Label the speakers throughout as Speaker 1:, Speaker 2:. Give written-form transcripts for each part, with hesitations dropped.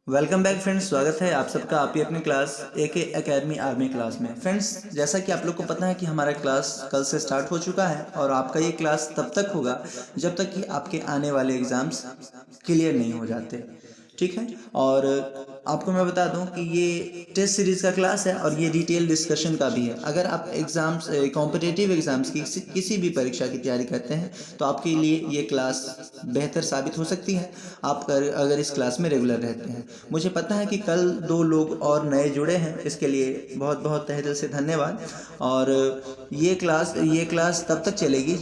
Speaker 1: Welcome back friends. स्वागत है आप सबका आपकी अपनी क्लास एके एकेडमी आर्मी क्लास में। फ्रेंड्स, जैसा कि आप लोग को पता है कि हमारा क्लास कल से स्टार्ट हो चुका है और आपका ये क्लास तब तक होगा जब तक कि आपके आने वाले एग्ज़ाम्स क्लियर नहीं हो जाते। ठीक है। और आपको मैं बता दूं कि ये टेस्ट सीरीज़ का क्लास है और ये डिटेल डिस्कशन का भी है। अगर आप एग्ज़ाम्स कॉम्पिटिटिव एग्ज़ाम्स की किसी भी परीक्षा की तैयारी करते हैं तो आपके लिए ये क्लास बेहतर साबित हो सकती है। आप अगर इस क्लास में रेगुलर रहते हैं। मुझे पता है कि कल 2 लोग और नए जुड़े हैं, इसके लिए बहुत बहुत तहे दिल से धन्यवाद। और ये क्लास तब तक चलेगी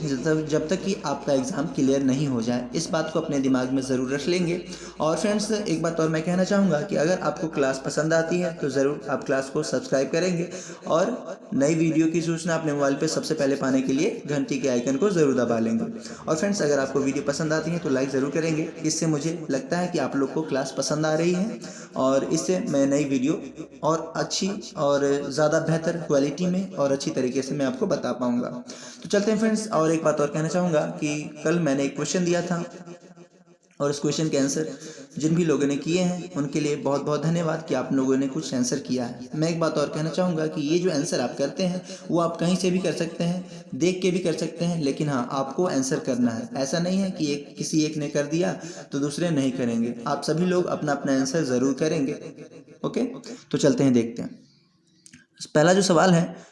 Speaker 1: जब तक कि आपका एग्ज़ाम क्लियर नहीं हो जाए। इस बात को अपने दिमाग में ज़रूर रख लेंगे। और फ्रेंड्स, एक बात और मैं कहना चाहूँगा कि अगर आपको क्लास पसंद आती है तो ज़रूर आप क्लास को सब्सक्राइब करेंगे और नई वीडियो की सूचना अपने मोबाइल पे सबसे पहले पाने के लिए घंटी के आइकन को ज़रूर दबा लेंगे। और फ्रेंड्स, अगर आपको वीडियो पसंद आती है तो लाइक ज़रूर करेंगे। इससे मुझे लगता है कि आप लोग को क्लास पसंद आ रही है और इससे मैं नई वीडियो और अच्छी और ज़्यादा बेहतर क्वालिटी में और अच्छी तरीके से मैं आपको बता पाऊँगा। तो चलते हैं फ्रेंड्स। और एक बात और कहना चाहूँगा कि कल मैंने एक क्वेश्चन दिया था और उस क्वेश्चन के आंसर जिन भी लोगों ने किए हैं उनके लिए बहुत बहुत धन्यवाद कि आप लोगों ने कुछ आंसर किया है। मैं एक बात और कहना चाहूँगा कि ये जो आंसर आप करते हैं वो आप कहीं से भी कर सकते हैं, देख के भी कर सकते हैं, लेकिन हाँ, आपको आंसर करना है। ऐसा नहीं है कि किसी एक ने कर दिया तो दूसरे नहीं करेंगे। आप सभी लोग अपना अपना आंसर ज़रूर करेंगे। ओके, तो चलते हैं, देखते हैं। पहला जो सवाल है,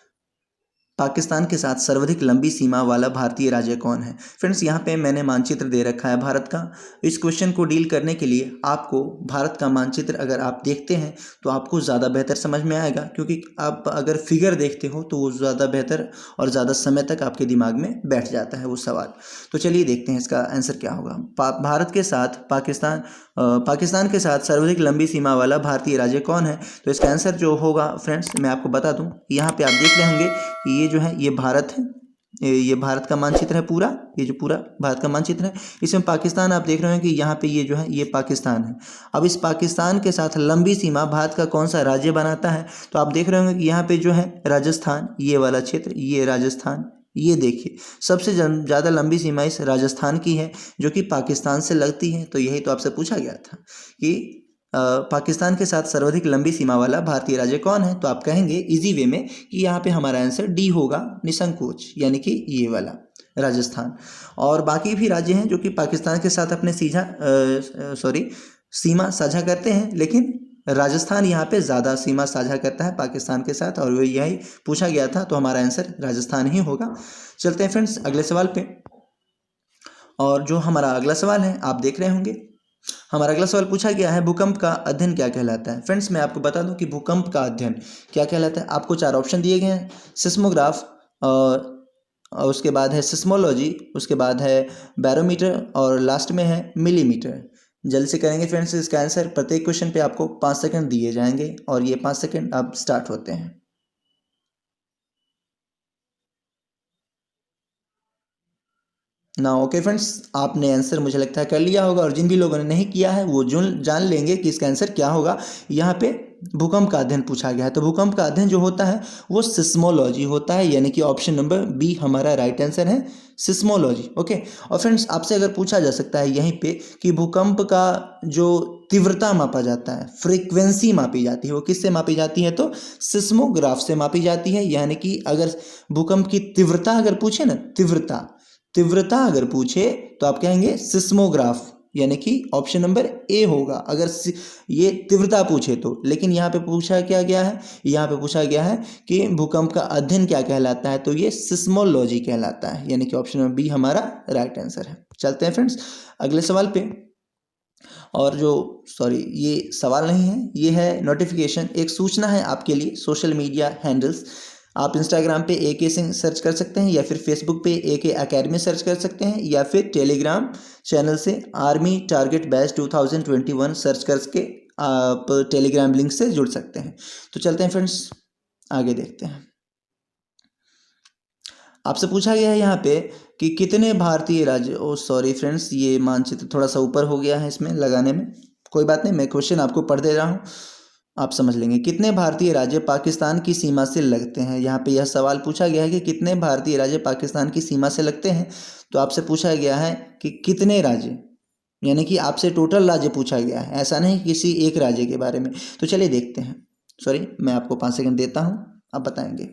Speaker 1: पाकिस्तान के साथ सर्वाधिक लंबी सीमा वाला भारतीय राज्य कौन है? फ्रेंड्स, यहाँ पे मैंने मानचित्र दे रखा है भारत का। इस क्वेश्चन को डील करने के लिए आपको भारत का मानचित्र अगर आप देखते हैं तो आपको ज़्यादा बेहतर समझ में आएगा, क्योंकि आप अगर फिगर देखते हो तो वो ज़्यादा बेहतर और ज़्यादा समय तक आपके दिमाग में बैठ जाता है वो सवाल। तो चलिए देखते हैं इसका आंसर क्या होगा। भारत के साथ पाकिस्तान के साथ सर्वाधिक लंबी सीमा वाला भारतीय राज्य कौन है? तो इसका आंसर जो होगा फ्रेंड्स, मैं आपको बता दूं, यहाँ पे आप देख रहे होंगे कि ये जो है ये भारत है। ये भारत का मानचित्र है पूरा। ये जो पूरा भारत का मानचित्र है, इसमें पाकिस्तान आप देख रहे हैं कि यहाँ पे ये जो है ये पाकिस्तान है। अब इस पाकिस्तान के साथ लंबी सीमा भारत का कौन सा राज्य बनाता है? तो आप देख रहे होंगे कि यहाँ पे जो है राजस्थान, ये वाला क्षेत्र, ये राजस्थान। ये देखिए, सबसे ज़्यादा लंबी सीमा इस राजस्थान की है जो कि पाकिस्तान से लगती है। तो यही तो आपसे पूछा गया था कि पाकिस्तान के साथ सर्वाधिक लंबी सीमा वाला भारतीय राज्य कौन है? तो आप कहेंगे इजी वे में कि यहाँ पे हमारा आंसर डी होगा, निसंकोच, यानी कि ये वाला राजस्थान। और बाकी भी राज्य हैं जो कि पाकिस्तान के साथ अपने सीमा साझा करते हैं, लेकिन राजस्थान यहाँ पे ज़्यादा सीमा साझा करता है पाकिस्तान के साथ, और वो यही पूछा गया था, तो हमारा आंसर राजस्थान ही होगा। चलते हैं फ्रेंड्स अगले सवाल पे। और जो हमारा अगला सवाल है आप देख रहे होंगे, हमारा अगला सवाल पूछा गया है, भूकंप का अध्ययन क्या कहलाता है? फ्रेंड्स, मैं आपको बता दूं कि भूकंप का अध्ययन क्या कहलाता है। आपको 4 ऑप्शन दिए गए हैं, सिस्मोग्राफ, और उसके बाद है सिस्मोलॉजी, उसके बाद है बैरोमीटर, और लास्ट में है मिलीमीटर। जल्द से करेंगे फ्रेंड्स इसका आंसर। प्रत्येक क्वेश्चन पे आपको 5 सेकंड दिए जाएंगे और ये 5 सेकंड अब स्टार्ट होते हैं। ना ओके फ्रेंड्स, आपने आंसर मुझे लगता है कर लिया होगा, और जिन भी लोगों ने नहीं किया है वो जान लेंगे कि इसका आंसर क्या होगा। यहाँ पे भूकंप का अध्ययन पूछा गया है, तो भूकंप का अध्ययन जो होता है वो सिस्मोलॉजी होता है, यानी कि ऑप्शन नंबर बी हमारा राइट आंसर है, सिस्मोलॉजी। ओके। और फ्रेंड्स, आपसे अगर पूछा जा सकता है यहीं पे कि भूकंप का जो तीव्रता मापा जाता है, फ्रीक्वेंसी मापी जाती है, वो किससे मापी जाती है? तो सिस्मोग्राफ से मापी जाती है। यानी कि अगर भूकंप की तीव्रता अगर पूछे ना, तीव्रता अगर पूछे तो आप कहेंगे सिस्मोग्राफ, यानी कि ऑप्शन नंबर ए होगा अगर ये तीव्रता पूछे तो। लेकिन यहाँ पे पूछा क्या गया है? यहाँ पे पूछा गया है कि भूकंप का अध्ययन क्या कहलाता है, तो ये सिस्मोलॉजी कहलाता है, यानी कि ऑप्शन नंबर बी हमारा राइट आंसर है। चलते हैं फ्रेंड्स अगले सवाल पे। और ये सवाल नहीं है, ये है नोटिफिकेशन, एक सूचना है आपके लिए। सोशल मीडिया हैंडल्स, आप इंस्टाग्राम पे एके सिंह सर्च कर सकते हैं, या फिर फेसबुक पे एके एकेडमी सर्च कर सकते हैं, या फिर टेलीग्राम चैनल से आर्मी टारगेट बैच 2021 सर्च करके आप टेलीग्राम लिंक से जुड़ सकते हैं। तो चलते हैं फ्रेंड्स आगे देखते हैं। आपसे पूछा गया है यहाँ पे कि कितने भारतीय राज्य, सॉरी फ्रेंड्स, ये मानचित्र थोड़ा सा ऊपर हो गया है इसमें लगाने में, कोई बात नहीं, मैं क्वेश्चन आपको पढ़ दे रहा हूँ, आप समझ लेंगे। कितने भारतीय राज्य पाकिस्तान की सीमा से लगते हैं? यहाँ पे यह सवाल पूछा गया है कि कितने भारतीय राज्य पाकिस्तान की सीमा से लगते हैं। तो आपसे पूछा गया है कि कितने राज्य यानी कि आपसे टोटल राज्य पूछा गया है, ऐसा नहीं किसी एक राज्य के बारे में। तो चलिए देखते हैं। सॉरी, मैं आपको 5 सेकंड देता हूं, आप बताएंगे।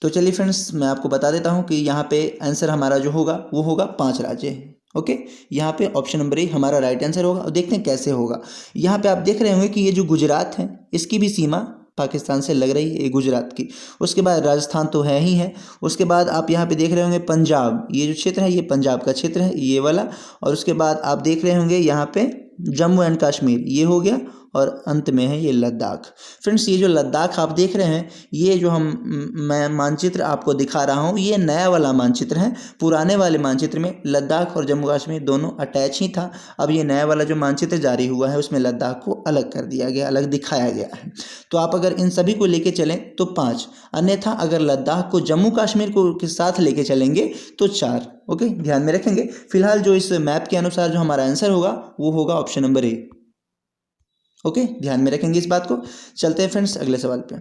Speaker 1: तो चलिए फ्रेंड्स, मैं आपको बता देता हूं कि यहाँ पे आंसर हमारा जो होगा वो होगा 5 राज्य। ओके, यहाँ पे ऑप्शन नंबर ए हमारा राइट आंसर होगा। और देखते हैं कैसे होगा। यहाँ पे आप देख रहे होंगे कि ये जो गुजरात है इसकी भी सीमा पाकिस्तान से लग रही है, ये गुजरात की। उसके बाद राजस्थान तो है ही है। उसके बाद आप यहाँ पे देख रहे होंगे पंजाब, ये जो क्षेत्र है ये पंजाब का क्षेत्र है, ये वाला। और उसके बाद आप देख रहे होंगे यहाँ पे जम्मू एंड कश्मीर, ये हो गया। और अंत में है ये लद्दाख। फ्रेंड्स, ये जो लद्दाख आप देख रहे हैं, ये जो मैं मानचित्र आपको दिखा रहा हूँ, ये नया वाला मानचित्र है। पुराने वाले मानचित्र में लद्दाख और जम्मू कश्मीर दोनों अटैच ही था। अब ये नया वाला जो मानचित्र जारी हुआ है उसमें लद्दाख को अलग कर दिया गया, अलग दिखाया गया है। तो आप अगर इन सभी को लेके चलें तो 5, अन्यथा अगर लद्दाख को जम्मू कश्मीर को के साथ लेके चलेंगे तो 4। ओके, ध्यान में रखेंगे। फिलहाल जो इस मैप के अनुसार जो हमारा आंसर होगा वो होगा ऑप्शन नंबर ए। ओके, ध्यान में रखेंगे इस बात को। चलते हैं फ्रेंड्स अगले सवाल पे।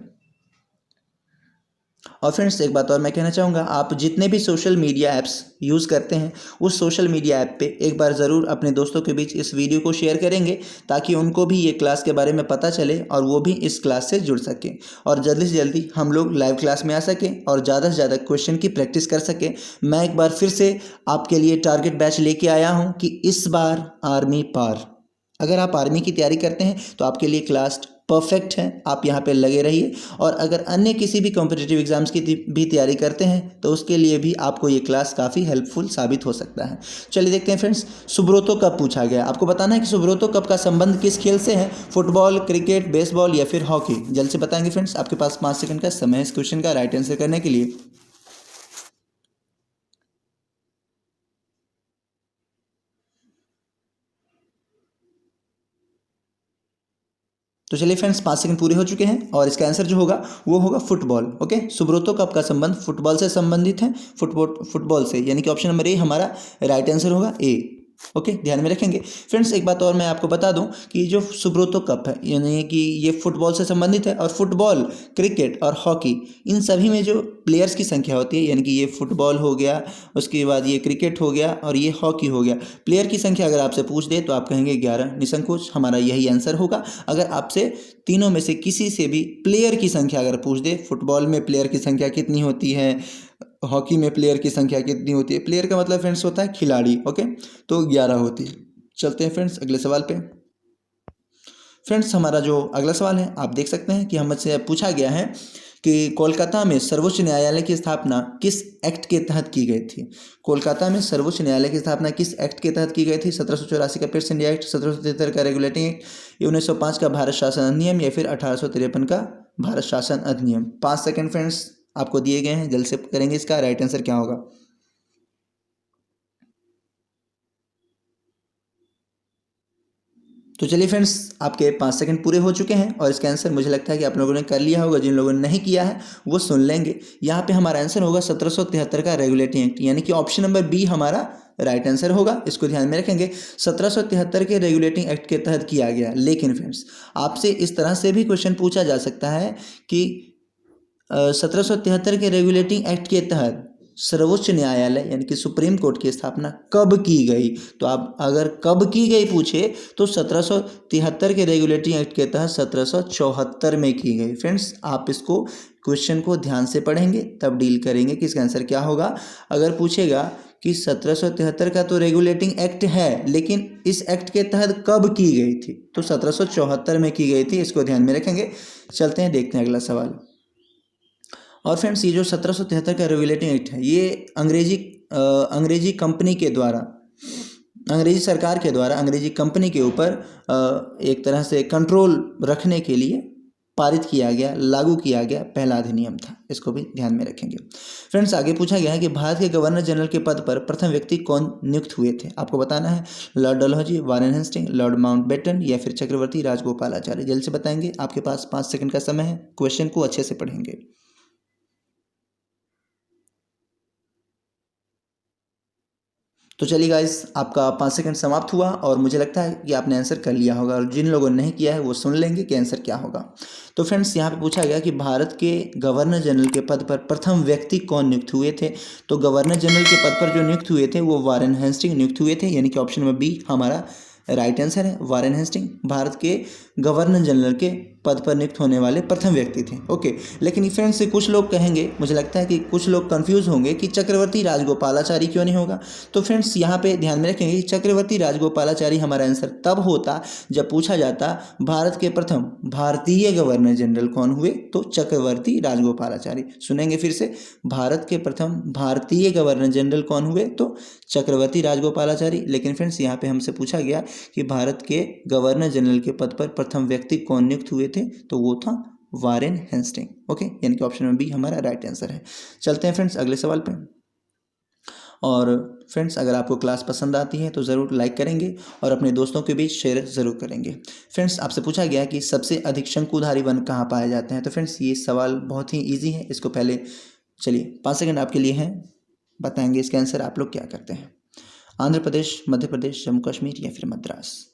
Speaker 1: और फ्रेंड्स, एक बात और मैं कहना चाहूँगा, आप जितने भी सोशल मीडिया ऐप्स यूज़ करते हैं उस सोशल मीडिया ऐप पे एक बार ज़रूर अपने दोस्तों के बीच इस वीडियो को शेयर करेंगे, ताकि उनको भी ये क्लास के बारे में पता चले और वो भी इस क्लास से जुड़ सकें, और जल्दी से जल्दी हम लोग लाइव क्लास में आ सकें और ज़्यादा से ज़्यादा क्वेश्चन की प्रैक्टिस कर सकें। मैं एक बार फिर से आपके लिए टारगेट बैच लेके आया हूँ कि इस बार आर्मी पार। अगर आप आर्मी की तैयारी करते हैं तो आपके लिए क्लास परफेक्ट है, आप यहाँ पे लगे रहिए। और अगर अन्य किसी भी कॉम्पिटिटिव एग्जाम्स की भी तैयारी करते हैं तो उसके लिए भी आपको ये क्लास काफ़ी हेल्पफुल साबित हो सकता है। चलिए देखते हैं फ्रेंड्स, सुब्रोतो कप पूछा गया। आपको बताना है कि सुब्रोतो कप का संबंध किस खेल से है, फुटबॉल, क्रिकेट, बेसबॉल या फिर हॉकी। जल्द से बताएंगे फ्रेंड्स, आपके पास 5 सेकंड का समय है इस क्वेश्चन का राइट आंसर करने के लिए। तो चलिए फ्रेंड्स, 5 सेकंड पूरे हो चुके हैं और इसका आंसर जो होगा वो होगा फुटबॉल। ओके, सुब्रोतो कप का संबंध फुटबॉल से संबंधित है, फुटबॉल से, यानी कि ऑप्शन नंबर ए हमारा राइट आंसर होगा, ए। ओके, ध्यान में रखेंगे फ्रेंड्स। एक बात और मैं आपको बता दूं कि जो सुब्रोतो कप है यानी कि ये फुटबॉल से संबंधित है, और फुटबॉल, क्रिकेट और हॉकी इन सभी में जो प्लेयर्स की संख्या होती है, यानी कि ये फुटबॉल हो गया, उसके बाद ये क्रिकेट हो गया और ये हॉकी हो गया, प्लेयर की संख्या अगर आपसे पूछ दे तो आप कहेंगे 11, निसंकोच हमारा यही आंसर होगा। अगर आपसे तीनों में से किसी से भी प्लेयर की संख्या अगर पूछ दे, फुटबॉल में प्लेयर की संख्या कितनी होती है, हॉकी में प्लेयर की संख्या कितनी होती है, प्लेयर का मतलब फ्रेंड्स होता है खिलाड़ी। ओके, तो 11 होती है। चलते हैं फ्रेंड्स अगले सवाल पे। फ्रेंड्स, हमारा जो अगला सवाल है आप देख सकते हैं कि हमसे पूछा गया है कि कोलकाता में सर्वोच्च न्यायालय की स्थापना किस एक्ट के तहत की गई थी। कोलकाता में सर्वोच्च न्यायालय की स्थापना किस एक्ट के तहत की गई थी। 1784 का पियर्स इंडिया एक्ट, 1773 का रेगुलेटिंग एक्ट, 1905 का भारत शासन अधिनियम या फिर 1853 का भारत शासन अधिनियम। 5 सेकंड फ्रेंड्स आपको दिए गए हैं, जल्द से करेंगे इसका राइट आंसर क्या होगा। तो चलिए फ्रेंड्स, आपके 5 सेकंड पूरे हो चुके हैं और इसका आंसर मुझे लगता है कि आप लोगों ने कर लिया होगा। जिन लोगों ने नहीं किया है वो सुन लेंगे। यहाँ पे हमारा आंसर होगा 1773 का रेगुलेटिंग एक्ट, यानी कि ऑप्शन नंबर बी हमारा राइट आंसर होगा। इसको ध्यान में रखेंगे, 1773 के रेगुलेटिंग एक्ट के तहत किया गया। लेकिन फ्रेंड्स, आपसे इस तरह से भी क्वेश्चन पूछा जा सकता है कि 1773 के रेगुलेटिंग एक्ट के तहत सर्वोच्च न्यायालय यानी कि सुप्रीम कोर्ट की स्थापना कब की गई। तो आप अगर कब की गई पूछे तो 1773 के रेगुलेटिंग एक्ट के तहत 1774 में की गई। फ्रेंड्स, आप इसको क्वेश्चन को ध्यान से पढ़ेंगे तब डील करेंगे कि इसका आंसर क्या होगा। अगर पूछेगा कि 1773 का तो रेगुलेटिंग एक्ट है, लेकिन इस एक्ट के तहत कब की गई थी, तो 1774 में की गई थी। इसको ध्यान में रखेंगे। चलते हैं, देखते हैं अगला सवाल। और फ्रेंड्स, ये जो 1773 का रेगुलेटिंग एक्ट है, ये अंग्रेजी कंपनी के द्वारा, अंग्रेजी सरकार के द्वारा अंग्रेजी कंपनी के ऊपर एक तरह से कंट्रोल रखने के लिए पारित किया गया, लागू किया गया पहला अधिनियम था। इसको भी ध्यान में रखेंगे। फ्रेंड्स, आगे पूछा गया है कि भारत के गवर्नर जनरल के पद पर प्रथम व्यक्ति कौन नियुक्त हुए थे। आपको बताना है, Lord Dalhousie, Warren Hasting, Lord Mountbatten या फिर चक्रवर्ती राजगोपालाचारी। जल्द से बताएंगे, आपके पास 5 सेकंड का समय है। क्वेश्चन को अच्छे से पढ़ेंगे। तो चलिए गाइस, आपका 5 सेकंड समाप्त हुआ और मुझे लगता है कि आपने आंसर कर लिया होगा, और जिन लोगों ने नहीं किया है वो सुन लेंगे कि आंसर क्या होगा। तो फ्रेंड्स, यहाँ पे पूछा गया कि भारत के गवर्नर जनरल के पद पर प्रथम व्यक्ति कौन नियुक्त हुए थे। तो गवर्नर जनरल के पद पर जो नियुक्त हुए थे वो वारेन हेस्टिंग नियुक्त हुए थे, यानी कि ऑप्शन नंबर बी हमारा राइट आंसर है। वारेन हेस्टिंग भारत के गवर्नर जनरल के पद पर नियुक्त होने वाले प्रथम व्यक्ति थे। ओके, लेकिन फ्रेंड्स से कुछ लोग कहेंगे, मुझे लगता है कि कुछ लोग कंफ्यूज होंगे कि चक्रवर्ती राजगोपालाचारी क्यों नहीं होगा। तो फ्रेंड्स, यहाँ पे ध्यान में रखेंगे कि चक्रवर्ती राजगोपालाचारी हमारा आंसर तब होता जब पूछा जाता भारत के प्रथम भारतीय गवर्नर जनरल कौन हुए, तो चक्रवर्ती राजगोपालाचारी। सुनेंगे फिर से, भारत के प्रथम भारतीय गवर्नर जनरल कौन हुए, तो चक्रवर्ती राजगोपालाचारी। लेकिन फ्रेंड्स, यहाँ पे हमसे पूछा गया कि भारत के गवर्नर जनरल के पद पर प्रथम व्यक्ति कौन नियुक्त हुए थे, तो वो था वारेन हेस्टिंग। ओके, यानी कि ऑप्शन नंबर बी हमारा राइट आंसर है। चलते हैं फ्रेंड्स अगले सवाल पे। और फ्रेंड्स, अगर आपको क्लास पसंद आती है तो ज़रूर लाइक करेंगे और अपने दोस्तों के बीच शेयर ज़रूर करेंगे। फ्रेंड्स, आपसे पूछा गया कि सबसे अधिक शंकुधारी वन कहाँ पाए जाते हैं। तो फ्रेंड्स, ये सवाल बहुत ही ईजी है। इसको पहले चलिए 5 सेकंड आपके लिए हैं, बताएंगे इसका आंसर आप लोग क्या करते हैं। आंध्र प्रदेश, मध्य प्रदेश, जम्मू कश्मीर या फिर मद्रास।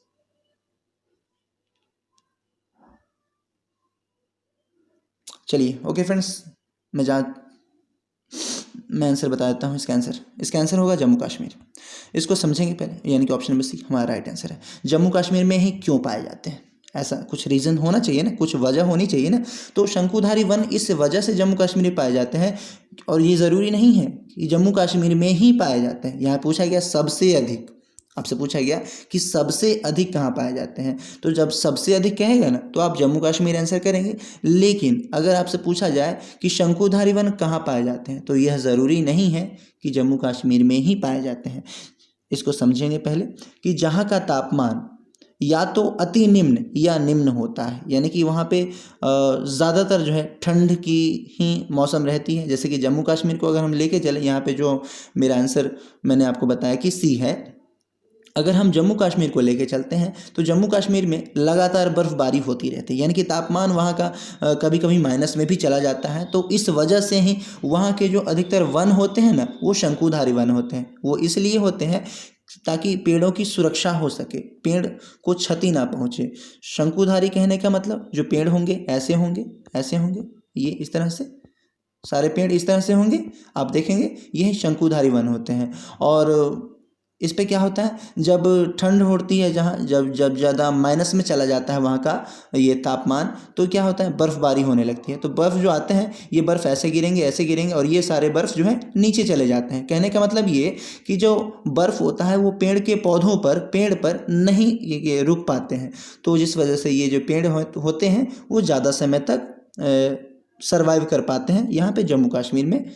Speaker 1: चलिए ओके फ्रेंड्स, मैं आंसर बता देता हूँ इसका आंसर होगा जम्मू कश्मीर। इसको समझेंगे पहले, यानी कि ऑप्शन नंबर सी हमारा राइट आंसर है। जम्मू कश्मीर में ही क्यों पाए जाते हैं, ऐसा कुछ रीज़न होना चाहिए ना, कुछ वजह होनी चाहिए ना। तो शंकुधारी वन इस वजह से जम्मू कश्मीर में पाए जाते हैं, और ये ज़रूरी नहीं है कि जम्मू कश्मीर में ही पाए जाते हैं। यहाँ पूछा गया सबसे अधिक, आपसे पूछा गया कि सबसे अधिक कहाँ पाए जाते हैं, तो जब सबसे अधिक कहेगा ना तो आप जम्मू कश्मीर आंसर करेंगे। लेकिन अगर आपसे पूछा जाए कि शंकुधारी वन कहाँ पाए जाते हैं, तो यह ज़रूरी नहीं है कि जम्मू कश्मीर में ही पाए जाते हैं। इसको समझेंगे पहले कि जहाँ का तापमान या तो अति निम्न या निम्न होता है, यानी कि वहाँ पे ज़्यादातर जो है ठंड की ही मौसम रहती है। जैसे कि जम्मू कश्मीर को अगर हम लेके चलें, यहाँ पे जो मेरा आंसर मैंने आपको बताया कि सी है, अगर हम जम्मू कश्मीर को लेके चलते हैं तो जम्मू कश्मीर में लगातार बर्फबारी होती रहती है, यानी कि तापमान वहाँ का कभी कभी माइनस में भी चला जाता है। तो इस वजह से ही वहाँ के जो अधिकतर वन होते हैं ना, वो शंकुधारी वन होते हैं। वो इसलिए होते हैं ताकि पेड़ों की सुरक्षा हो सके, पेड़ को क्षति ना पहुँचे। शंकुधारी कहने का मतलब जो पेड़ होंगे ऐसे होंगे, ऐसे होंगे, ये इस तरह से, सारे पेड़ इस तरह से होंगे, आप देखेंगे यही शंकुधारी वन होते हैं। और इस पे क्या होता है, जब ठंड होती है, जहाँ जब जब ज़्यादा माइनस में चला जाता है वहाँ का ये तापमान, तो क्या होता है, बर्फ़बारी होने लगती है। तो बर्फ़ जो आते हैं, ये बर्फ़ ऐसे गिरेंगे, ऐसे गिरेंगे, और ये सारे बर्फ़ जो है नीचे चले जाते हैं। कहने का मतलब ये कि जो बर्फ़ होता है वो पेड़ के पौधों पर, पेड़ पर नहीं ये रुक पाते हैं। तो जिस वजह से ये जो पेड़ होते हैं वो ज़्यादा समय तक सर्वाइव कर पाते हैं यहाँ पे जम्मू कश्मीर में।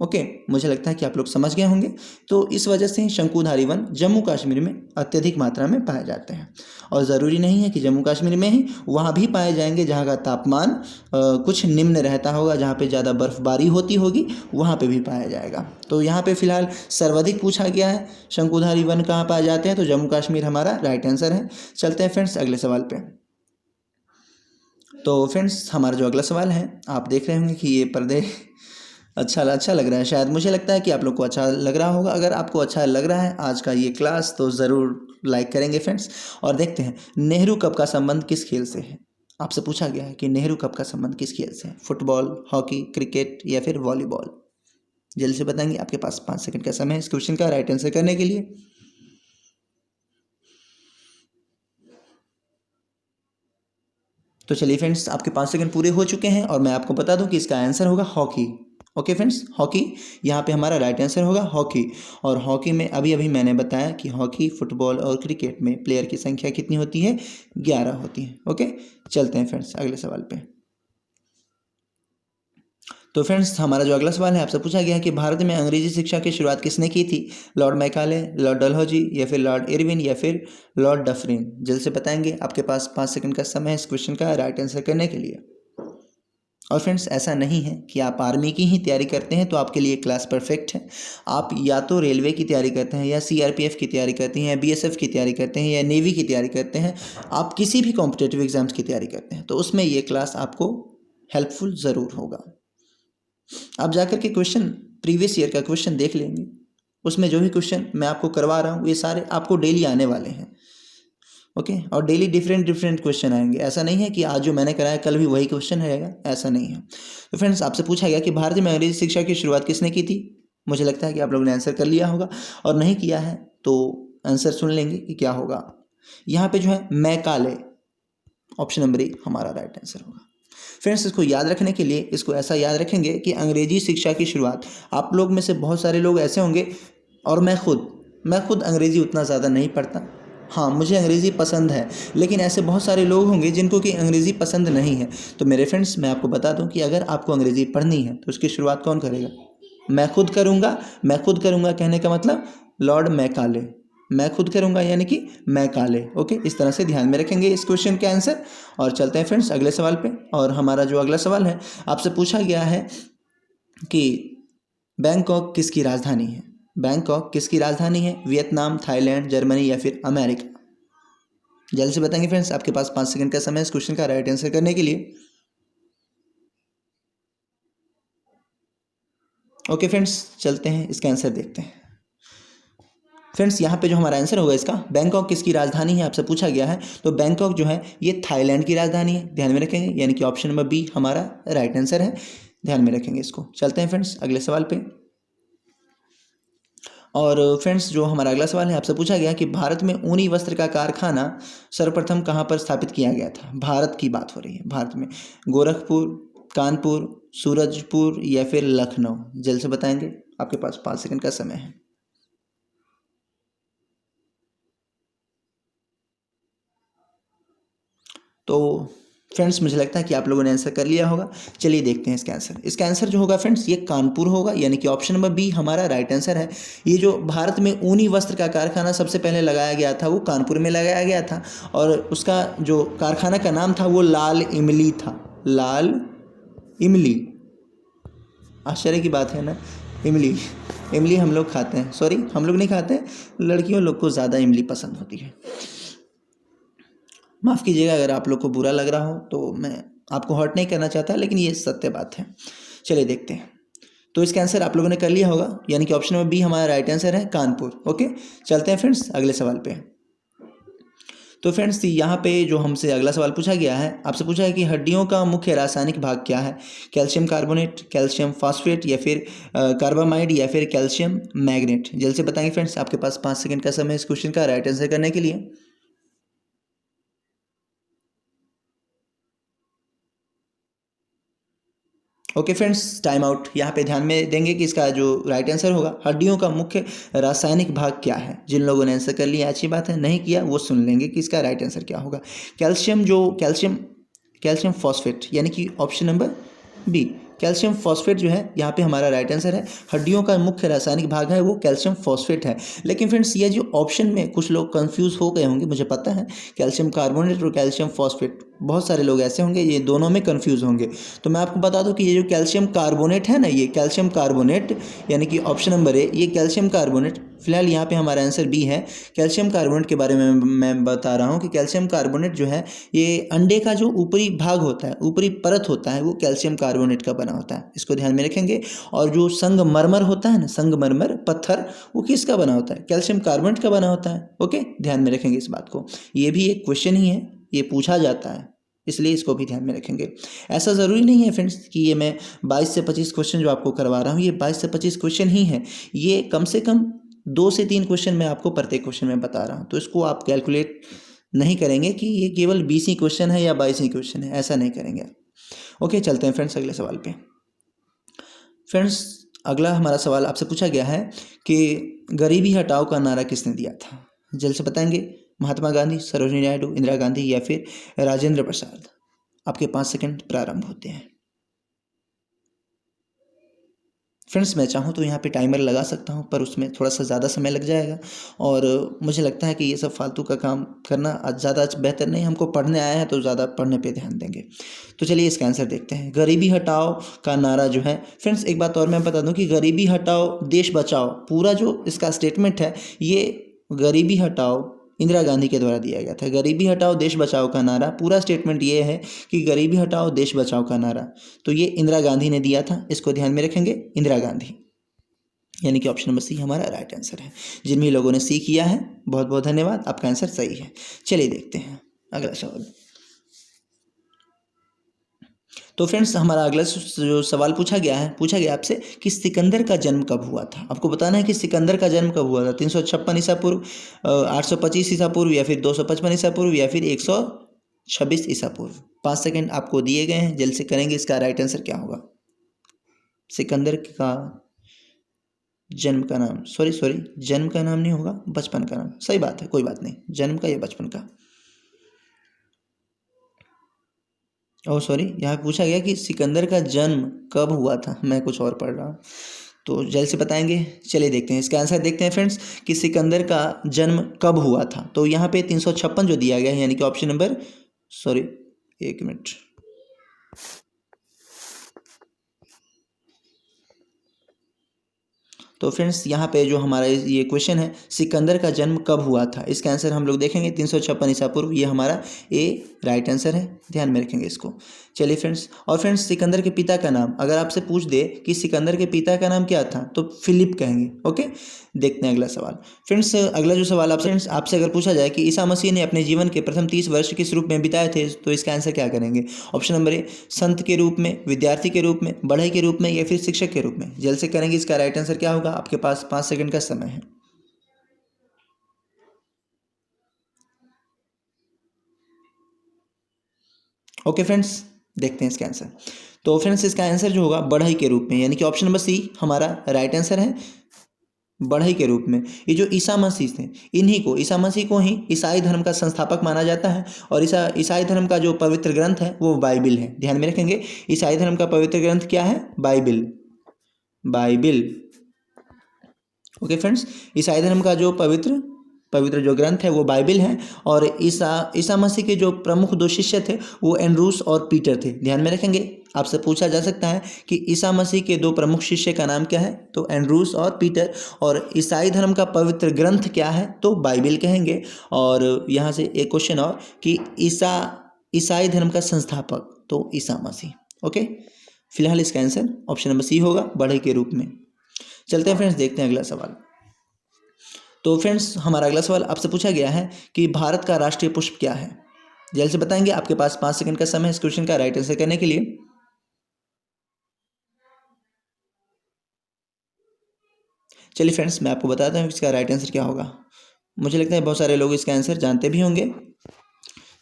Speaker 1: ओके, मुझे लगता है कि आप लोग समझ गए होंगे। तो इस वजह से शंकुधारी वन जम्मू कश्मीर में अत्यधिक मात्रा में पाए जाते हैं, और ज़रूरी नहीं है कि जम्मू कश्मीर में ही, वहाँ भी पाए जाएंगे जहाँ का तापमान कुछ निम्न रहता होगा, जहाँ पे ज़्यादा बर्फबारी होती होगी, वहाँ पे भी पाया जाएगा। तो यहाँ पे फिलहाल सर्वाधिक पूछा गया है शंकुधारी वन कहाँ पाए जाते हैं, तो जम्मू कश्मीर हमारा राइट आंसर है। चलते हैं फ्रेंड्स अगले सवाल पे। तो फ्रेंड्स, हमारा जो अगला सवाल है, आप देख रहे होंगे कि ये पर्दे अच्छा लग रहा है, शायद मुझे लगता है कि आप लोग को अच्छा लग रहा होगा। अगर आपको अच्छा लग रहा है आज का ये क्लास तो ज़रूर लाइक करेंगे फ्रेंड्स। और देखते हैं नेहरू कप का संबंध किस खेल से है। आपसे पूछा गया है कि नेहरू कप का संबंध किस खेल से है, फुटबॉल, हॉकी, क्रिकेट या फिर वॉलीबॉल। जल्दी से बताएंगे, आपके पास 5 सेकंड का समय है इस क्वेश्चन का राइट आंसर करने के लिए। तो चलिए फ्रेंड्स, आपके 5 सेकंड पूरे हो चुके हैं और मैं आपको बता दूं कि इसका आंसर होगा हॉकी। ओके फ्रेंड्स, हॉकी यहाँ पे हमारा राइट आंसर होगा हॉकी। और हॉकी में अभी अभी मैंने बताया कि हॉकी, फुटबॉल और क्रिकेट में प्लेयर की संख्या कितनी होती है, 11 होती है। ओके, चलते हैं फ्रेंड्स अगले सवाल पे। तो फ्रेंड्स, हमारा जो अगला सवाल है, आपसे पूछा गया है कि भारत में अंग्रेजी शिक्षा की शुरुआत किसने की थी। लॉर्ड मैकाले, लॉर्ड डलहौजी या फिर लॉर्ड इरविन या फिर लॉर्ड डफरिन। जल्द से बताएंगे, आपके पास 5 सेकंड का समय है इस क्वेश्चन का राइट आंसर करने के लिए। और फ्रेंड्स, ऐसा नहीं है कि आप आर्मी की ही तैयारी करते हैं तो आपके लिए क्लास परफेक्ट है। आप या तो रेलवे की तैयारी करते हैं, या सीआरपीएफ की तैयारी करते हैं, या बीएसएफ की तैयारी करते हैं, या नेवी की तैयारी करते हैं, आप किसी भी कॉम्पिटेटिव एग्जाम्स की तैयारी करते हैं, तो उसमें ये क्लास आपको हेल्पफुल ज़रूर होगा। आप जाकर के क्वेश्चन, प्रीवियस ईयर का क्वेश्चन देख लेंगे, उसमें जो भी क्वेश्चन मैं आपको करवा रहा हूँ ये सारे आपको डेली आने वाले हैं। ओके, और डेली डिफरेंट डिफरेंट क्वेश्चन आएंगे। ऐसा नहीं है कि आज जो मैंने कराया कल भी वही क्वेश्चन रहेगा, ऐसा नहीं है। तो फ्रेंड्स, आपसे पूछा गया कि भारत में अंग्रेजी शिक्षा की शुरुआत किसने की थी। मुझे लगता है कि आप लोगों ने आंसर कर लिया होगा, और नहीं किया है तो आंसर सुन लेंगे कि क्या होगा। यहाँ पे जो है मैकाले, ऑप्शन नंबर ए हमारा राइट आंसर होगा। फ्रेंड्स, इसको याद रखने के लिए इसको ऐसा याद रखेंगे कि अंग्रेजी शिक्षा की शुरुआत, आप लोग में से बहुत सारे लोग ऐसे होंगे, और मैं खुद अंग्रेजी उतना ज़्यादा नहीं पढ़ता। हाँ, मुझे अंग्रेज़ी पसंद है, लेकिन ऐसे बहुत सारे लोग होंगे जिनको कि अंग्रेज़ी पसंद नहीं है। तो मेरे फ्रेंड्स, मैं आपको बता दूं कि अगर आपको अंग्रेज़ी पढ़नी है तो उसकी शुरुआत कौन करेगा? मैं खुद करूँगा कहने का मतलब लॉर्ड मैकाले, मैं खुद करूँगा यानी कि मैकाले। ओके, इस तरह से ध्यान में रखेंगे इस क्वेश्चन के आंसर। और चलते हैं फ्रेंड्स अगले सवाल पे। और हमारा जो अगला सवाल है, आपसे पूछा गया है कि बैंकॉक किसकी राजधानी है। बैंकॉक किसकी राजधानी है? वियतनाम, थाईलैंड, जर्मनी या फिर अमेरिका? जल्द से बताएंगे फ्रेंड्स, आपके पास 5 सेकंड का समय है इस क्वेश्चन का राइट आंसर करने के लिए। ओके फ्रेंड्स, चलते हैं इसका आंसर देखते हैं। फ्रेंड्स, यहाँ पे जो हमारा आंसर होगा इसका, बैंकॉक किसकी राजधानी है आपसे पूछा गया है, तो बैंकॉक जो है ये थाईलैंड की राजधानी है, ध्यान में रखेंगे, यानी कि ऑप्शन नंबर बी हमारा राइट आंसर है, ध्यान में रखेंगे इसको। चलते हैं फ्रेंड्स अगले सवाल पे। और फ्रेंड्स, जो हमारा अगला सवाल है, आपसे पूछा गया कि भारत में ऊनी वस्त्र का कारखाना सर्वप्रथम कहाँ पर स्थापित किया गया था। भारत की बात हो रही है, भारत में गोरखपुर, कानपुर, सूरजपुर या फिर लखनऊ? जल्द से बताएंगे, आपके पास 5 सेकंड का समय है। तो फ्रेंड्स, मुझे लगता है कि आप लोगों ने आंसर कर लिया होगा। चलिए देखते हैं इसका आंसर। इसका आंसर जो होगा फ्रेंड्स, ये कानपुर होगा, यानी कि ऑप्शन नंबर बी हमारा राइट आंसर है। ये जो भारत में ऊनी वस्त्र का कारखाना सबसे पहले लगाया गया था वो कानपुर में लगाया गया था, और उसका जो कारखाना का नाम था वो लाल इमली था। लाल इमली, आश्चर्य की बात है ना। इमली, इमली हम लोग खाते हैं, सॉरी हम लोग नहीं खाते हैं, लड़कियों लोग को ज़्यादा इमली पसंद होती है। माफ़ कीजिएगा अगर आप लोग को बुरा लग रहा हो, तो मैं आपको हर्ट नहीं करना चाहता, लेकिन ये सत्य बात है। चलिए देखते हैं। तो इसका आंसर आप लोगों ने कर लिया होगा, यानी कि ऑप्शन नंबर बी हमारा राइट आंसर है, कानपुर। ओके, चलते हैं फ्रेंड्स अगले सवाल पे। तो फ्रेंड्स, यहाँ पे जो हमसे अगला सवाल पूछा गया है, आपसे पूछा है कि हड्डियों का मुख्य रासायनिक भाग क्या है। कैल्शियम कार्बोनेट, कैल्शियम फॉस्फेट या फिर कार्बामाइड या फिर कैल्शियम मैग्नेट? जल्द से बताएंगे फ्रेंड्स, आपके पास 5 सेकंड का समय इस क्वेश्चन का राइट आंसर करने के लिए। Okay friends, time out. यहाँ पे ध्यान में देंगे कि इसका जो राइट आंसर होगा, हड्डियों का मुख्य रासायनिक भाग क्या है। जिन लोगों ने आंसर कर लिया अच्छी बात है, नहीं किया वो सुन लेंगे कि इसका राइट आंसर क्या होगा। कैल्शियम फॉस्फेट, यानी कि option number B calcium phosphate जो है यहाँ पे हमारा राइट आंसर है। हड्डियों का मुख्य रासायनिक भाग है वो कैल्शियम फॉस्फेट है। लेकिन फ्रेंड्स, ये जो ऑप्शन में कुछ लोग कंफ्यूज हो गए होंगे, मुझे पता है। कैल्शियम कार्बोनेट और कैल्शियम फॉस्फेट, बहुत सारे लोग ऐसे होंगे ये दोनों में कंफ्यूज होंगे। तो मैं आपको बता दूं कि ये जो कैल्शियम कार्बोनेट है ना, ये कैल्शियम कार्बोनेट यानी कि ऑप्शन नंबर ए, ये कैल्शियम कार्बोनेट, फिलहाल यहाँ पे हमारा आंसर बी है। कैल्शियम कार्बोनेट के बारे में मैं बता रहा हूँ कि कैल्शियम कार्बोनेट जो है ये अंडे का जो ऊपरी भाग होता है, ऊपरी परत होता है, वो कैल्शियम कार्बोनेट का बना होता है, इसको ध्यान में रखेंगे। और जो संगमरमर होता है ना, संगमरमर पत्थर, वो किसका बना होता है? कैल्शियम कार्बोनेट का बना होता है। ओके, ध्यान में रखेंगे इस बात को। ये भी एक क्वेश्चन ही है, ये पूछा जाता है, इसलिए इसको भी ध्यान में रखेंगे। ऐसा ज़रूरी नहीं है फ्रेंड्स कि ये मैं 22 से 25 क्वेश्चन जो आपको करवा रहा हूँ, ये 22 से 25 क्वेश्चन ही हैं। ये कम से कम 2 से 3 क्वेश्चन मैं आपको प्रत्येक क्वेश्चन में बता रहा हूँ। तो इसको आप कैलकुलेट नहीं करेंगे कि ये केवल 20 ही क्वेश्चन है या 22 ही क्वेश्चन है, ऐसा नहीं करेंगे। ओके, चलते हैं फ्रेंड्स अगले सवाल पे। फ्रेंड्स, अगला हमारा सवाल आपसे पूछा गया है कि गरीबी हटाओ का नारा किसने दिया था। जल्द से बताएंगे। महात्मा गांधी, सरोजिनी नायडू, इंदिरा गांधी या फिर राजेंद्र प्रसाद? आपके 5 सेकंड प्रारंभ होते हैं। फ्रेंड्स, मैं चाहूँ तो यहाँ पे टाइमर लगा सकता हूँ, पर उसमें थोड़ा सा ज़्यादा समय लग जाएगा, और मुझे लगता है कि ये सब फालतू का काम करना ज़्यादा बेहतर नहीं। हमको पढ़ने आया है तो ज़्यादा पढ़ने पे ध्यान देंगे। तो चलिए इसका आंसर देखते हैं। गरीबी हटाओ का नारा जो है फ्रेंड्स, एक बात और मैं बता दूँ कि गरीबी हटाओ देश बचाओ, पूरा जो इसका स्टेटमेंट है, ये गरीबी हटाओ इंदिरा गांधी के द्वारा दिया गया था। गरीबी हटाओ देश बचाओ का नारा, पूरा स्टेटमेंट ये है कि गरीबी हटाओ देश बचाओ का नारा, तो ये इंदिरा गांधी ने दिया था, इसको ध्यान में रखेंगे, इंदिरा गांधी। यानी कि ऑप्शन नंबर सी हमारा राइट आंसर है। जिन भी लोगों ने सी किया है बहुत बहुत धन्यवाद, आपका आंसर सही है। चलिए देखते हैं अगला सवाल। तो फ्रेंड्स हमारा अगला जो सवाल पूछा गया आपसे कि सिकंदर का जन्म कब हुआ था। आपको बताना है कि सिकंदर का जन्म कब हुआ था। 356 ईसा पूर्व, 825 ईसा पूर्व, या फिर 255 ईसा पूर्व, या फिर 126 ईसा पूर्व। 5 सेकंड आपको दिए गए हैं, जल्द से करेंगे। इसका राइट आंसर क्या होगा? सिकंदर का जन्म का नाम, सॉरी जन्म का नाम नहीं होगा, बचपन का नाम। सही बात है, कोई बात नहीं, जन्म का या बचपन का। ओह सॉरी, यहाँ पूछा गया कि सिकंदर का जन्म कब हुआ था, मैं कुछ और पढ़ रहा हूँ, तो जल्द से बताएंगे। चलिए देखते हैं इसका आंसर। देखते हैं फ्रेंड्स कि सिकंदर का जन्म कब हुआ था। तो यहाँ पे 356 जो दिया गया है, यानी कि ऑप्शन नंबर, सॉरी एक मिनट, तो फ्रेंड्स यहाँ पे जो हमारा ये क्वेश्चन है, सिकंदर का जन्म कब हुआ था, इसका आंसर हम लोग देखेंगे 356 ईसा पूर्व। ये हमारा ए राइट आंसर है, ध्यान में रखेंगे इसको। चलिए फ्रेंड्स, और फ्रेंड्स सिकंदर के पिता का नाम, अगर आपसे पूछ दे कि सिकंदर के पिता का नाम क्या था, तो फिलिप कहेंगे। ओके, देखते हैं अगला सवाल। फ्रेंड्स अगला जो सवाल आपसे अगर पूछा जाए कि ईसा मसीह ने अपने जीवन के प्रथम 30 वर्ष किस रूप में बिताए थे, तो इसका आंसर क्या करेंगे? ऑप्शन नंबर ए, संत के रूप में, विद्यार्थी के रूप में, बढ़ई के रूप में, या फिर शिक्षक के रूप में। जल्द से करेंगे, इसका राइट आंसर क्या होगा? आपके पास 5 सेकंड का समय है। ओके फ्रेंड्स, देखते हैं इसका आंसर। तो फ्रेंड्स इसका आंसर जो होगा बढ़ई के रूप में, यानी कि ऑप्शन नंबर सी हमारा राइट आंसर है, बढ़ई के रूप में। ये जो ईसा मसीह थे, ईसा मसीह को ही ईसाई धर्म का संस्थापक माना जाता है। और ईसाई धर्म का जो पवित्र ग्रंथ है वो बाइबिल है, ध्यान में रखेंगे। ईसाई धर्म का पवित्र ग्रंथ क्या है? बाइबिल। ओके फ्रेंड्स, ईसाई धर्म का जो पवित्र जो ग्रंथ है वो बाइबिल है। और ईसा मसीह के जो प्रमुख 2 शिष्य थे वो एंड्रूस और पीटर थे, ध्यान में रखेंगे। आपसे पूछा जा सकता है कि ईसा मसीह के 2 प्रमुख शिष्य का नाम क्या है, तो एंड्रूस और पीटर। और ईसाई धर्म का पवित्र ग्रंथ क्या है, तो बाइबिल कहेंगे। और यहाँ से एक क्वेश्चन और कि ईसाई धर्म का संस्थापक, तो ईसा मसीह। ओके, फिलहाल इसका आंसर ऑप्शन नंबर सी होगा, बढ़ई के रूप में। चलते हैं फ्रेंड्स, देखते हैं अगला सवाल। तो फ्रेंड्स हमारा अगला सवाल आपसे पूछा गया है कि भारत का राष्ट्रीय पुष्प क्या है। जल्द से बताएंगे, आपके पास 5 सेकंड का समय है इस क्वेश्चन का राइट आंसर करने के लिए। चलिए फ्रेंड्स, मैं आपको बताता हूँ इसका राइट आंसर क्या होगा। मुझे लगता है बहुत सारे लोग इसका आंसर जानते भी होंगे,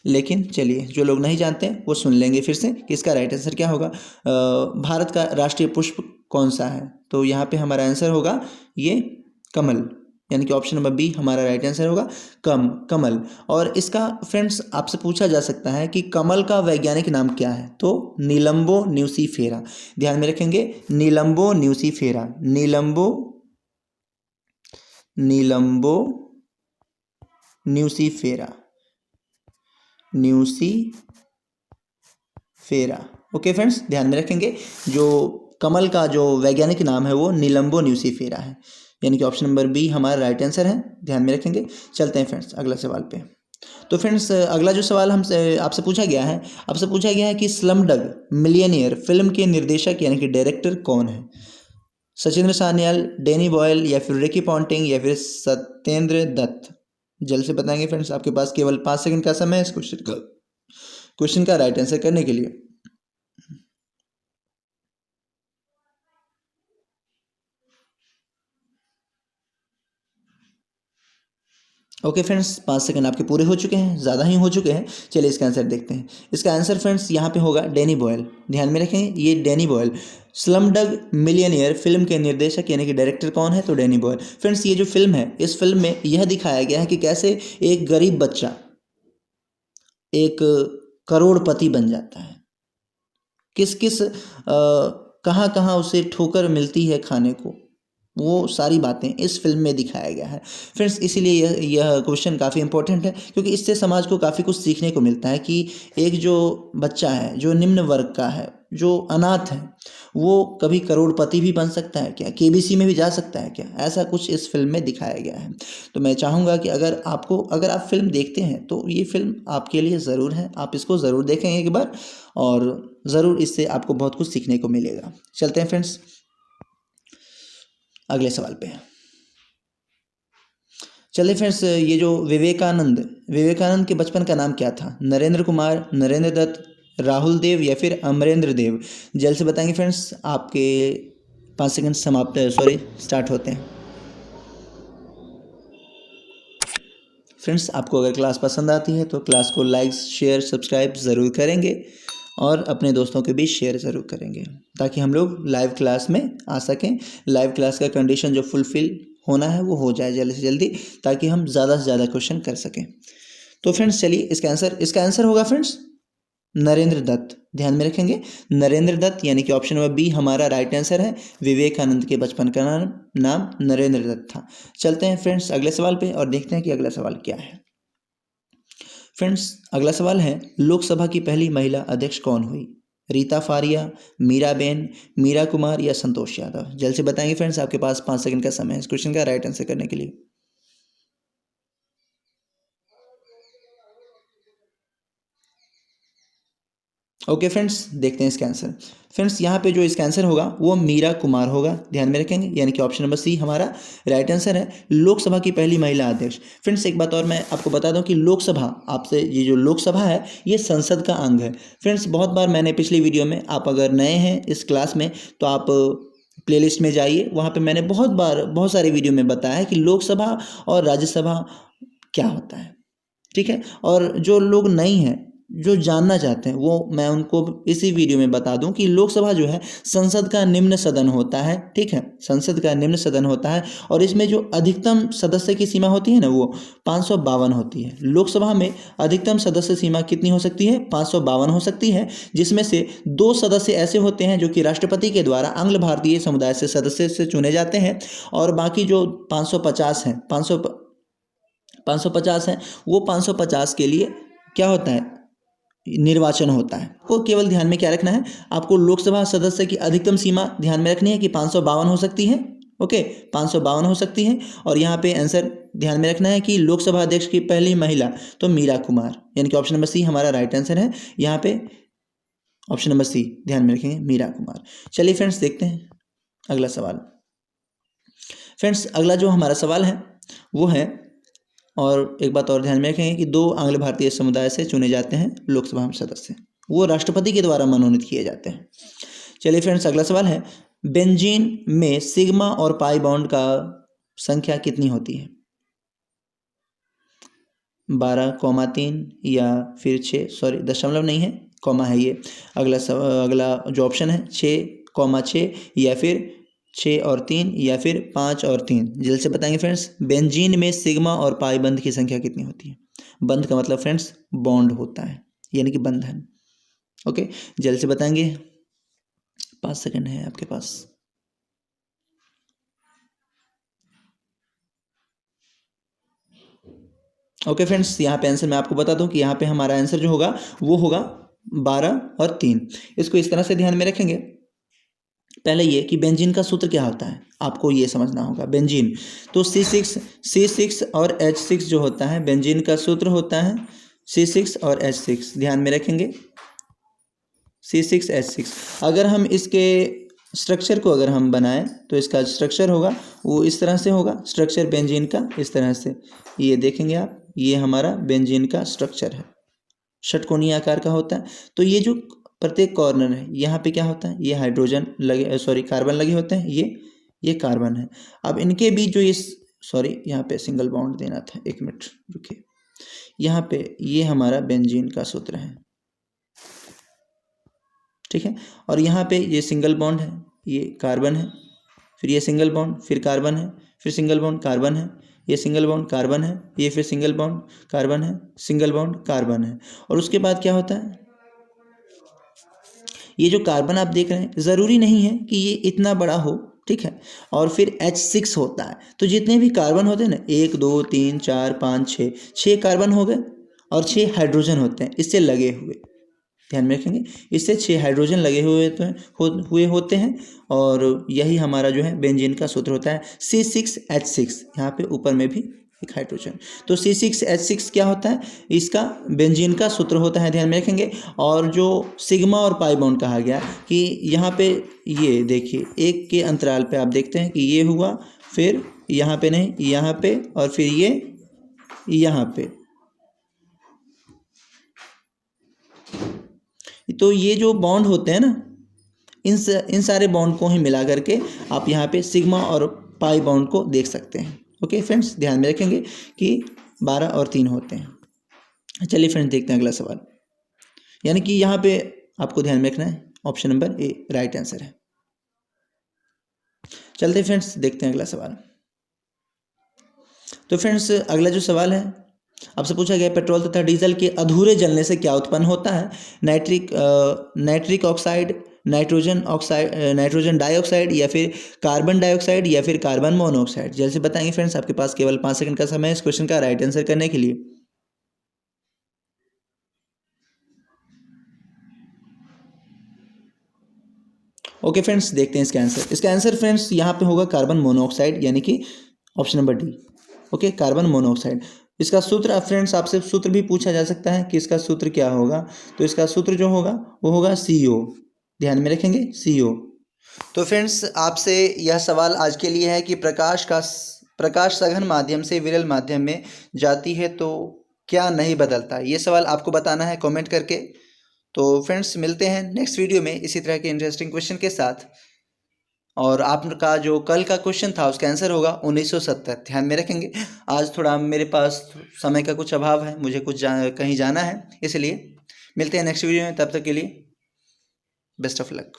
Speaker 1: लेकिन चलिए जो लोग नहीं जानते वो सुन लेंगे फिर से कि इसका राइट आंसर क्या होगा। भारत का राष्ट्रीय पुष्प कौन सा है, तो यहाँ पे हमारा आंसर होगा ये कमल, यानी कि ऑप्शन नंबर बी हमारा राइट आंसर होगा, कमल। और इसका फ्रेंड्स आपसे पूछा जा सकता है कि कमल का वैज्ञानिक नाम क्या है, तो नीलम्बो न्यूसीफेरा। ध्यान में रखेंगे, नीलम्बो न्यूसीफेरा, नीलम्बो न्यूसीफेरा। ओके फ्रेंड्स, ध्यान में रखेंगे, जो कमल का जो वैज्ञानिक नाम है वो नीलम्बो न्यूसीफेरा है, यानी कि ऑप्शन नंबर बी हमारा राइट आंसर है, ध्यान में रखेंगे। चलते हैं फ्रेंड्स अगला सवाल पे। तो फ्रेंड्स अगला जो सवाल आपसे पूछा गया है कि स्लम डग मिलियनेयर फिल्म के निर्देशक यानी कि डायरेक्टर कौन है? सचिंद्र सान्याल, डैनी बॉयल, या फिर रिकी पॉन्टिंग, या फिर सत्येंद्र दत्त। जल्द से बताएंगे फ्रेंड्स, आपके पास केवल 5 सेकंड का समय है इस क्वेश्चन का राइट आंसर करने के लिए। ओके फ्रेंड्स, 5 सेकंड आपके पूरे हो चुके हैं, ज़्यादा ही हो चुके हैं। चलिए इसका आंसर देखते हैं। इसका आंसर फ्रेंड्स यहाँ पे होगा डैनी बॉयल, ध्यान में रखें, ये डैनी बॉयल। स्लम डग मिलियनेयर फिल्म के निर्देशक यानी कि डायरेक्टर कौन है, तो डैनी बॉयल। फ्रेंड्स ये जो फिल्म है, इस फिल्म में यह दिखाया गया है कि कैसे एक गरीब बच्चा एक करोड़पति बन जाता है, किस किस कहाँ कहाँ उसे ठोकर मिलती है खाने को, वो सारी बातें इस फिल्म में दिखाया गया है फ्रेंड्स। इसीलिए यह क्वेश्चन काफ़ी इंपॉर्टेंट है, क्योंकि इससे समाज को काफ़ी कुछ सीखने को मिलता है कि एक जो बच्चा है जो निम्न वर्ग का है, जो अनाथ है, वो कभी करोड़पति भी बन सकता है क्या, केबीसी में भी जा सकता है क्या, ऐसा कुछ इस फिल्म में दिखाया गया है। तो मैं चाहूँगा कि अगर आप फिल्म देखते हैं तो ये फिल्म आपके लिए ज़रूर है, आप इसको ज़रूर देखें एक बार, और ज़रूर इससे आपको बहुत कुछ सीखने को मिलेगा। चलते हैं फ्रेंड्स अगले सवाल पे। चलिए फ्रेंड्स, ये जो विवेकानंद के बचपन का नाम क्या था? नरेंद्र कुमार, नरेंद्र दत्त, राहुल देव या फिर अमरेंद्र देव? जल्द से बताएंगे फ्रेंड्स, आपके 5 सेकंड स्टार्ट होते हैं। फ्रेंड्स, आपको अगर क्लास पसंद आती है तो क्लास को लाइक, शेयर, सब्सक्राइब ज़रूर करेंगे और अपने दोस्तों के बीच शेयर ज़रूर करेंगे ताकि हम लोग लाइव क्लास में आ सकें। लाइव क्लास का कंडीशन जो फुलफ़िल होना है वो हो जाए जल्दी से जल्दी, ताकि हम ज़्यादा से ज़्यादा क्वेश्चन कर सकें। तो फ्रेंड्स चलिए, इसका आंसर होगा फ्रेंड्स नरेंद्र दत्त। ध्यान में रखेंगे, नरेंद्र दत्त, यानी कि ऑप्शन नंबर बी हमारा राइट आंसर है। विवेकानंद के बचपन का नाम नरेंद्र दत्त था। चलते हैं फ्रेंड्स अगले सवाल पे और देखते हैं कि अगला सवाल क्या है। फ्रेंड्स, अगला सवाल है, लोकसभा की पहली महिला अध्यक्ष कौन हुई? रीता फारिया, मीराबेन, मीरा कुमार या संतोष यादव? जल्द से बताएंगे फ्रेंड्स, आपके पास 5 सेकंड का समय है इस क्वेश्चन का राइट आंसर करने के लिए। ओके फ्रेंड्स, देखते हैं इसका आंसर। फ्रेंड्स, यहाँ पे जो इसका आंसर होगा वो मीरा कुमार होगा। ध्यान में रखेंगे, यानी कि ऑप्शन नंबर सी हमारा राइट आंसर है, लोकसभा की पहली महिला अध्यक्ष। फ्रेंड्स, एक बात और मैं आपको बता दूं कि लोकसभा, आपसे ये जो लोकसभा है ये संसद का अंग है। फ्रेंड्स, बहुत बार मैंने पिछली वीडियो में, आप अगर नए हैं इस क्लास में तो आप प्लेलिस्ट में जाइए, वहाँ पर मैंने बहुत सारे वीडियो में बताया है कि लोकसभा और राज्यसभा क्या होता है। ठीक है, और जो लोग नहीं हैं, जो जानना चाहते हैं, वो मैं उनको इसी वीडियो में बता दूं कि लोकसभा जो है संसद का निम्न सदन होता है। ठीक है, संसद का निम्न सदन होता है और इसमें जो अधिकतम सदस्य की सीमा होती है ना, वो 552 होती है। लोकसभा में अधिकतम सदस्य सीमा कितनी हो सकती है? 552 हो सकती है, जिसमें से 2 सदस्य ऐसे होते हैं जो कि राष्ट्रपति के द्वारा आंग्ल भारतीय समुदाय से सदस्य से चुने जाते हैं, और बाकी जो 550 हैं, 550 हैं, वो 550 के लिए क्या होता है? निर्वाचन होता है। को केवल ध्यान में क्या रखना है, आपको लोकसभा सदस्य की अधिकतम सीमा ध्यान में रखनी है कि 552 हो सकती है। ओके, 552 हो सकती है। और यहाँ पे आंसर ध्यान में रखना है कि लोकसभा अध्यक्ष की पहली महिला तो मीरा कुमार, यानी कि ऑप्शन नंबर सी हमारा राइट आंसर है। यहाँ पे ऑप्शन नंबर सी ध्यान में रखेंगे, मीरा कुमार। चलिए फ्रेंड्स, देखते हैं अगला सवाल। फ्रेंड्स, अगला जो हमारा सवाल है वो है, और एक बात और ध्यान में रखेंगे कि 2 आंग्ल भारतीय समुदाय से चुने जाते हैं लोकसभा में सदस्य, वो राष्ट्रपति के द्वारा मनोनीत किए जाते हैं। चलिए फ्रेंड्स, अगला सवाल है, बेंजीन में सिग्मा और पाई बॉन्ड का संख्या कितनी होती है? 12,3 या फिर 6, दशमलव नहीं है, कॉमा है ये। अगला जो ऑप्शन है 6,6 या फिर 6 और 3 या फिर 5 और 3? जल्द से बताएंगे फ्रेंड्स, बेंजीन में सिग्मा और पाई बंध की संख्या कितनी होती है? बंध का मतलब फ्रेंड्स बॉन्ड होता है, यानी कि बंधन। ओके, जल्द से बताएंगे, 5 सेकंड है आपके पास। ओके फ्रेंड्स, यहाँ पे आंसर मैं आपको बता दूं कि यहाँ पे हमारा आंसर जो होगा वो होगा 12 और 3। इसको इस तरह से ध्यान में रखेंगे, पहले ये कि बेंजीन का सूत्र क्या होता है आपको ये समझना होगा। बेंजीन तो C6 और H6 जो होता है, बेंजीन का सूत्र होता है C6 और H6। ध्यान में रखेंगे, C6H6। अगर हम इसके स्ट्रक्चर को अगर हम बनाएं तो इसका स्ट्रक्चर होगा वो इस तरह से होगा, स्ट्रक्चर बेंजीन का इस तरह से। ये देखेंगे आप, ये हमारा बेंजीन का स्ट्रक्चर है, षटकोणीय आकार का होता है। तो ये जो प्रत्येक कॉर्नर है, यहाँ पे क्या होता है, ये हाइड्रोजन लगे कार्बन लगे होते हैं, ये कार्बन है। अब इनके बीच जो यहाँ पे सिंगल बॉन्ड देना था, 1 मिनट रुकिए। यहाँ पे ये हमारा बेंजीन का सूत्र है, ठीक है। और यहाँ पे ये सिंगल बॉन्ड है, ये कार्बन है, फिर ये सिंगल बॉन्ड, फिर कार्बन है, फिर सिंगल बॉन्ड कार्बन है, ये सिंगल बॉन्ड कार्बन है, ये फिर सिंगल बॉन्ड कार्बन है, सिंगल बॉन्ड कार्बन है। और उसके बाद क्या होता है, ये जो कार्बन आप देख रहे हैं ज़रूरी नहीं है कि ये इतना बड़ा हो, ठीक है। और फिर H6 होता है। तो जितने भी कार्बन होते हैं ना, 1 2 3 4 5 6 कार्बन हो गए और 6 हाइड्रोजन होते हैं इससे लगे हुए। ध्यान में रखेंगे, इससे 6 हाइड्रोजन लगे हुए होते हैं और यही हमारा जो है बेंजीन का सूत्र होता है C6H6। यहाँ पे ऊपर में भी एक हाइड्रोजन। तो C6H6 क्या होता है, इसका बेंजीन का सूत्र होता है, ध्यान में रखेंगे। और जो सिग्मा और पाई बॉन्ड कहा गया कि यहाँ पे ये देखिए एक के अंतराल पे आप देखते हैं कि ये हुआ, फिर यहाँ पे नहीं, यहाँ पे, और फिर ये यहाँ पे। तो ये जो बॉन्ड होते हैं ना, इन सारे बॉन्ड को ही मिला करके आप यहाँ पे सिग्मा और पाई बॉन्ड को देख सकते हैं। ओके फ्रेंड्स, ध्यान में रखेंगे कि 12 और 3 होते हैं। चलिए फ्रेंड्स देखते हैं अगला सवाल। यानी कि यहाँ पे आपको ध्यान में रखना है, option number A right answer है। चलते फ्रेंड्स देखते हैं अगला सवाल। तो फ्रेंड्स अगला जो सवाल है आपसे पूछा गया, पेट्रोल तथा डीजल के अधूरे जलने से क्या उत्पन्न होता है? Nitric oxide, nitrogen oxide, nitrogen dioxide, या फिर कार्बन डाइऑक्साइड, या फिर कार्बन मोनोऑक्साइड। जल्द से बताएंगे फ्रेंड्स, आपके पास केवल 5 सेकंड का समय है इस क्वेश्चन का राइट आंसर करने के लिए। ओके फ्रेंड्स देखते हैं इसका आंसर। इसका आंसर फ्रेंड्स यहाँ पे होगा कार्बन मोनोऑक्साइड, यानी कि option number D. Okay, carbon monoxide. इसका सूत्र फ्रेंड्स आपसे सूत्र भी पूछा जा सकता है कि इसका सूत्र क्या होगा। तो इसका सूत्र जो होगा वो होगा CO। ध्यान में रखेंगे, CO। तो फ्रेंड्स आपसे यह सवाल आज के लिए है कि प्रकाश सघन माध्यम से विरल माध्यम में जाती है तो क्या नहीं बदलता। ये सवाल आपको बताना है कमेंट करके। तो फ्रेंड्स मिलते हैं नेक्स्ट वीडियो में इसी तरह के इंटरेस्टिंग क्वेश्चन के साथ। और आपका जो कल का क्वेश्चन था उसका आंसर होगा 1970। ध्यान में रखेंगे। आज थोड़ा मेरे पास समय का कुछ अभाव है, मुझे कहीं जाना है, इसलिए मिलते हैं नेक्स्ट वीडियो में। तब तक के लिए बेस्ट ऑफ लक।